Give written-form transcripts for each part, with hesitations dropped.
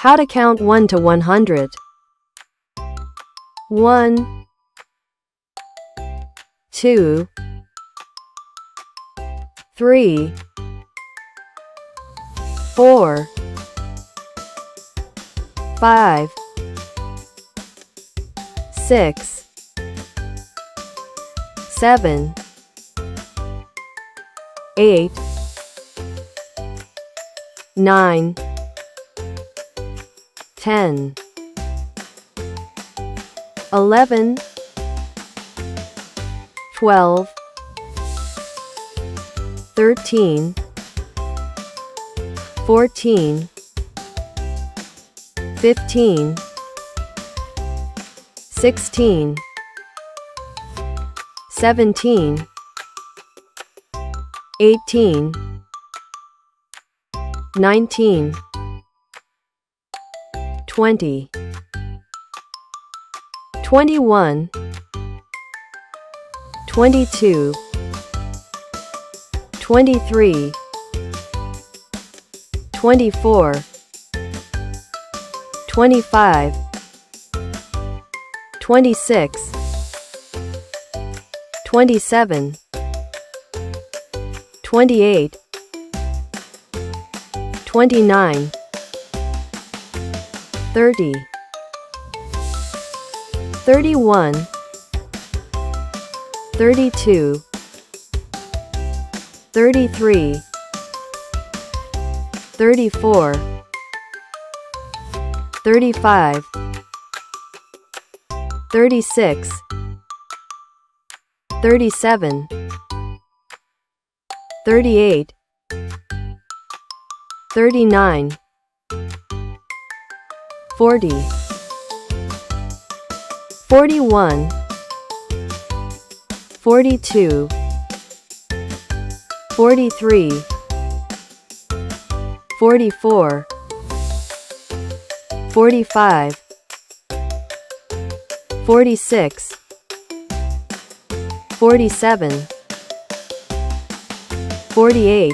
How to count 1 to 100. 1, 2, 3, 4, 5, 6, 7, 8, 9, 10, 11, 12, 13, 14, 15, 16, 17, 18, 19, 20, 21, 22, 23, 24, 25, 26, 27, 28, 29, 30, 31, 32, 33, 34, 35, 36, 37, 38, 39, 40, 41, 42, 43, 44, 45, 46, 47, 48,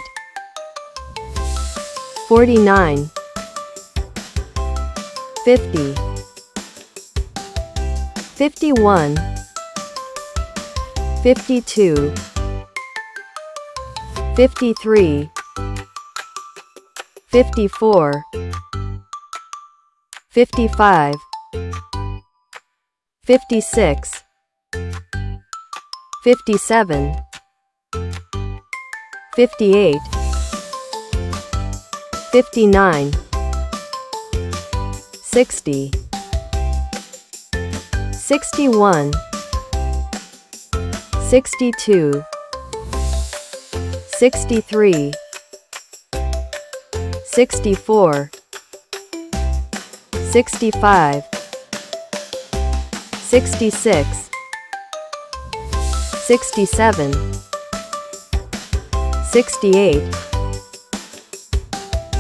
49, 50, 51, 52, 53, 54, 55, 56, 57, 58, 59, 60, 61, 62, 63, 64, 65, 66, 67, 68,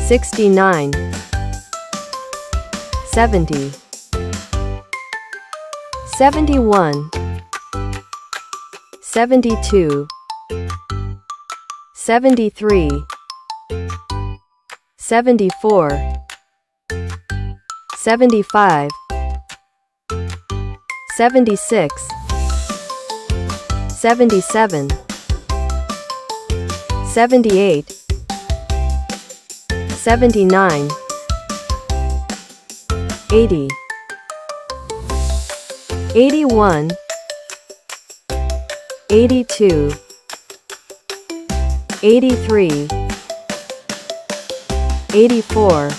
69, 70, 71, 72, 73, 74, 75, 76, 77, 78, 79, 80, 81, 82, 83, 84,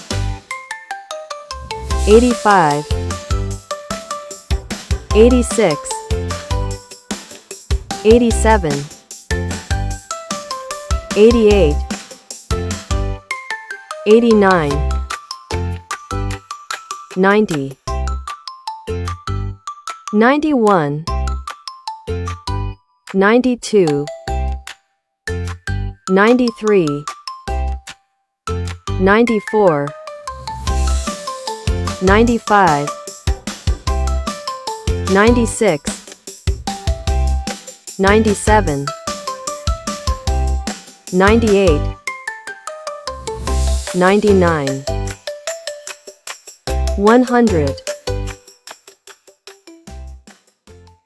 85, 86, 87, 88, 89, 90, 91, 92, 93, 94, 95, 96, 97, 98, 99. 100,